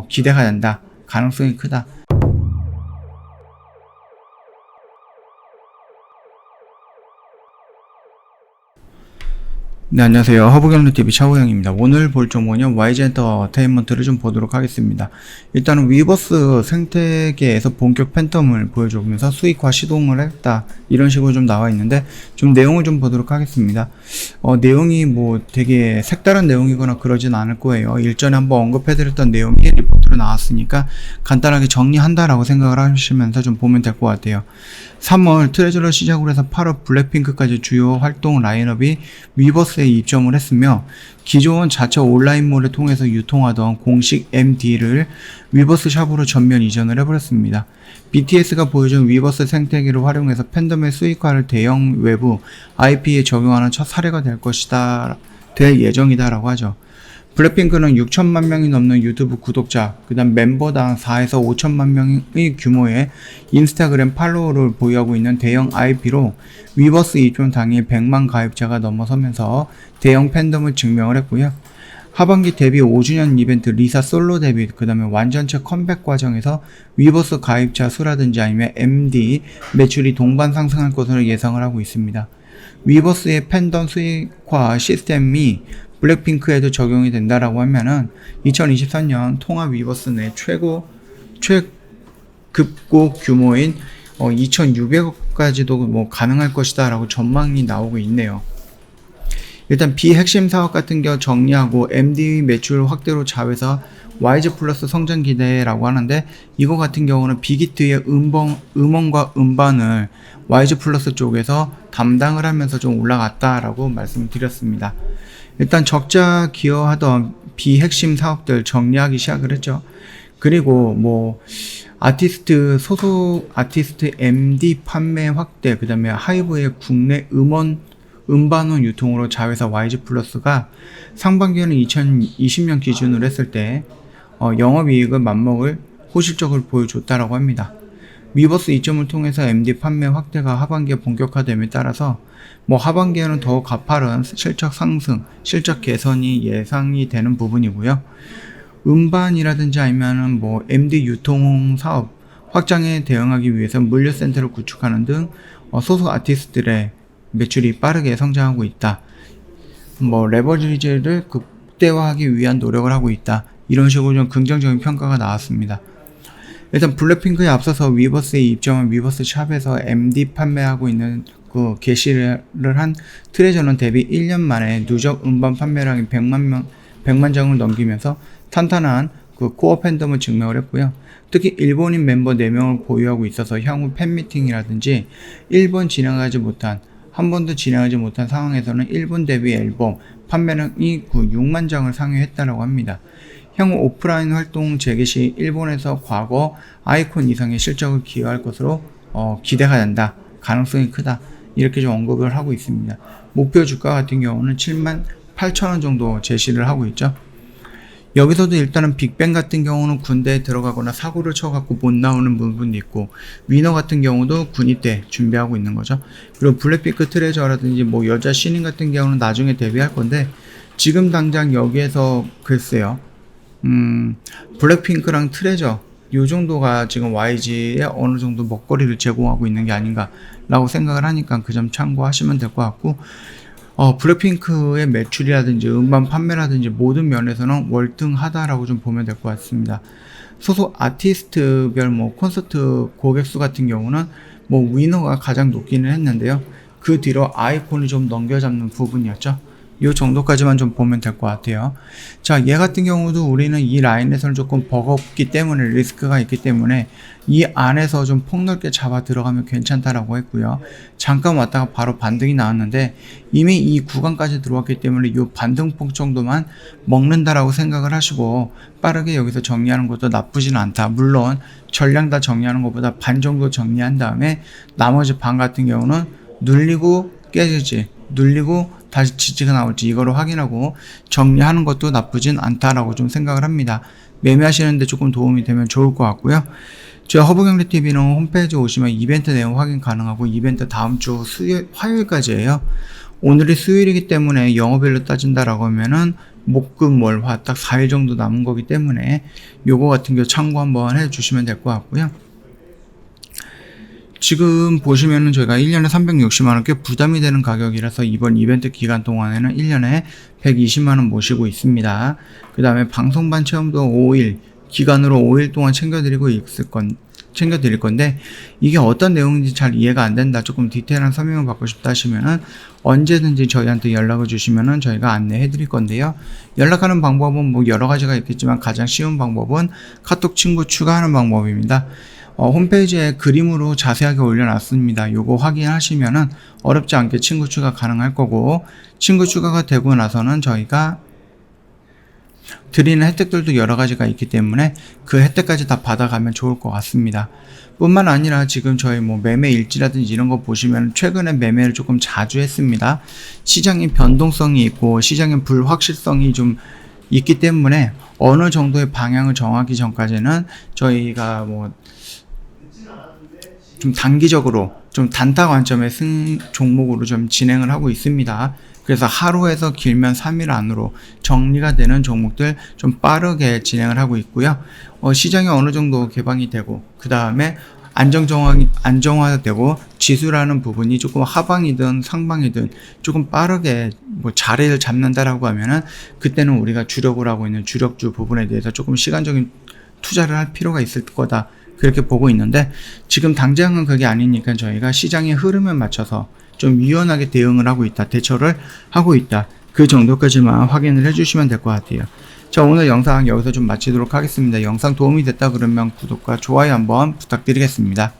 기대가 된다. 가능성이 크다. 네, 안녕하세요. 허브경제TV 차우영입니다. 오늘 볼 종목은 YG 엔터테인먼트를 좀 보도록 하겠습니다. 일단은 위버스 생태계에서 본격 팬텀을 보여주면서 수익화 시동을 했다. 이런 식으로 좀 나와 있는데, 좀 내용을 좀 보도록 하겠습니다. 내용이 뭐 되게 색다른 내용이거나 그러진 않을 거예요. 일전에 한번 언급해드렸던 내용이 리포트로 나왔으니까 간단하게 정리한다라고 생각을 하시면서 좀 보면 될 것 같아요. 3월 트레저러 시작으로 해서 8월 블랙핑크까지 주요 활동 라인업이 위버스에 입점을 했으며, 기존 자체 온라인몰을 통해서 유통하던 공식 MD를 위버스 샵으로 전면 이전을 해버렸습니다. BTS가 보여준 위버스 생태계를 활용해서 팬덤의 수익화를 대형 외부 IP에 적용하는 첫 사례가 될 예정이다라고 하죠. 블랙핑크는 6천만 명이 넘는 유튜브 구독자, 그 다음 멤버당 4에서 5천만 명의 규모의 인스타그램 팔로워를 보유하고 있는 대형 IP로 위버스 입점 당일 100만 가입자가 넘어서면서 대형 팬덤을 증명을 했고요. 하반기 데뷔 5주년 이벤트 리사 솔로 데뷔, 그 다음에 완전체 컴백 과정에서 위버스 가입자 수라든지 아니면 MD 매출이 동반 상승할 것으로 예상을 하고 있습니다. 위버스의 팬덤 수익화 시스템이 블랙핑크에도 적용이 된다라고 하면은 2023년 통합 위버스 내 최급고 규모인 2,600억까지도 뭐 가능할 것이다 라고 전망이 나오고 있네요. 일단 비핵심 사업 같은 경우 정리하고 MD 매출 확대로 자회사 YG 플러스 성장 기대라고 하는데, 이거 같은 경우는 빅히트의 음원과 음반을 YG 플러스 쪽에서 담당을 하면서 좀 올라갔다라고 말씀드렸습니다. 일단 적자 기여하던 비핵심 사업들 정리하기 시작을 했죠. 그리고 뭐 소속 아티스트 MD 판매 확대, 그 다음에 하이브의 국내 음반원 유통으로 자회사 YG 플러스가 상반기에는 2020년 기준으로 했을 때 영업이익을 맞먹을 호실적을 보여줬다라고 합니다. 위버스 이점을 통해서 MD 판매 확대가 하반기에 본격화됨에 따라서 뭐 하반기에는 더 가파른 실적 상승, 실적 개선이 예상이 되는 부분이고요. 음반이라든지 아니면은 뭐 MD 유통 사업 확장에 대응하기 위해서 물류센터를 구축하는 등 소속 아티스트들의 매출이 빠르게 성장하고 있다. 뭐 레버리지를 극대화하기 위한 노력을 하고 있다. 이런 식으로 좀 긍정적인 평가가 나왔습니다. 일단 블랙핑크에 앞서서 위버스에 입점한 위버스 샵에서 MD 판매하고 있는 그 게시를 한 트레저는 데뷔 1년 만에 누적 음반 판매량이 100만 장을 넘기면서 탄탄한 그 코어 팬덤을 증명을 했고요. 특히 일본인 멤버 4명을 보유하고 있어서 향후 팬미팅이라든지 한 번도 진행하지 못한 상황에서는 일본 데뷔 앨범 판매량이 6만 장을 상회했다고 합니다. 향후 오프라인 활동 재개 시 일본에서 과거 아이콘 이상의 실적을 기여할 것으로 기대가 된다. 가능성이 크다. 이렇게 좀 언급을 하고 있습니다. 목표 주가 같은 경우는 78,000원 정도 제시를 하고 있죠. 여기서도 일단은 빅뱅 같은 경우는 군대에 들어가거나 사고를 쳐갖고 못 나오는 부분도 있고, 위너 같은 경우도 군입대 준비하고 있는 거죠. 그리고 블랙핑크 트레저라든지 뭐 여자 신인 같은 경우는 나중에 데뷔할 건데, 지금 당장 여기에서 글쎄요, 블랙핑크랑 트레저 요 정도가 지금 YG에 어느 정도 먹거리를 제공하고 있는 게 아닌가 라고 생각을 하니까 그 점 참고하시면 될 것 같고, 블랙핑크의 매출이라든지 음반 판매라든지 모든 면에서는 월등하다라고 좀 보면 될 것 같습니다. 소속 아티스트별 뭐 콘서트 고객수 같은 경우는 뭐 위너가 가장 높기는 했는데요. 그 뒤로 아이콘이 좀 넘겨잡는 부분이었죠. 이 정도까지만 좀 보면 될 것 같아요. 자, 얘 같은 경우도 우리는 이 라인에서는 조금 버겁기 때문에, 리스크가 있기 때문에 이 안에서 좀 폭넓게 잡아 들어가면 괜찮다라고 했고요. 잠깐 왔다가 바로 반등이 나왔는데 이미 이 구간까지 들어왔기 때문에 이 반등폭 정도만 먹는다라고 생각을 하시고 빠르게 여기서 정리하는 것도 나쁘진 않다. 물론 전량 다 정리하는 것보다 반 정도 정리한 다음에 나머지 반 같은 경우는 눌리고 깨질지, 눌리고 다시 지지가 나올지 이거를 확인하고 정리하는 것도 나쁘진 않다라고 좀 생각을 합니다. 매매하시는데 조금 도움이 되면 좋을 것 같고요. 저희 허브경제TV는 홈페이지 오시면 이벤트 내용 확인 가능하고, 이벤트 다음 주 화요일까지예요. 오늘이 수요일이기 때문에 영업일로 따진다라고 하면은 목금월화 딱 4일 정도 남은 거기 때문에 요거 같은 경우 참고 한번 해 주시면 될 것 같고요. 지금 보시면은 저희가 1년에 360만원 꽤 부담이 되는 가격이라서 이번 이벤트 기간 동안에는 1년에 120만원 모시고 있습니다. 그 다음에 방송반 체험도 5일, 기간으로 5일 동안 챙겨드릴 건데, 이게 어떤 내용인지 잘 이해가 안 된다, 조금 디테일한 설명을 받고 싶다 하시면은 언제든지 저희한테 연락을 주시면은 저희가 안내해 드릴 건데요. 연락하는 방법은 뭐 여러 가지가 있겠지만 가장 쉬운 방법은 카톡 친구 추가하는 방법입니다. 홈페이지에 그림으로 자세하게 올려놨습니다. 요거 확인하시면은 어렵지 않게 친구 추가 가능할 거고, 친구 추가가 되고 나서는 저희가 드리는 혜택들도 여러 가지가 있기 때문에 그 혜택까지 다 받아가면 좋을 것 같습니다. 뿐만 아니라 지금 저희 뭐 매매 일지라든지 이런 거 보시면 최근에 매매를 조금 자주 했습니다. 시장의 변동성이 있고 시장의 불확실성이 좀 있기 때문에 어느 정도의 방향을 정하기 전까지는 저희가 뭐 좀 단기적으로 좀 단타 관점의 종목으로 좀 진행을 하고 있습니다. 그래서 하루에서 길면 3일 안으로 정리가 되는 종목들 좀 빠르게 진행을 하고 있고요. 시장이 어느 정도 개방이 되고 그 다음에 안정화되고 지수라는 부분이 조금 하방이든 상방이든 조금 빠르게 뭐 자리를 잡는다라고 하면은 그때는 우리가 주력을 하고 있는 주력주 부분에 대해서 조금 시간적인 투자를 할 필요가 있을 거다, 그렇게 보고 있는데, 지금 당장은 그게 아니니까 저희가 시장의 흐름에 맞춰서 좀 유연하게 대응을 하고 있다, 대처를 하고 있다, 그 정도까지만 확인을 해주시면 될 것 같아요. 자, 오늘 영상 여기서 좀 마치도록 하겠습니다. 영상 도움이 됐다 그러면 구독과 좋아요 한번 부탁드리겠습니다.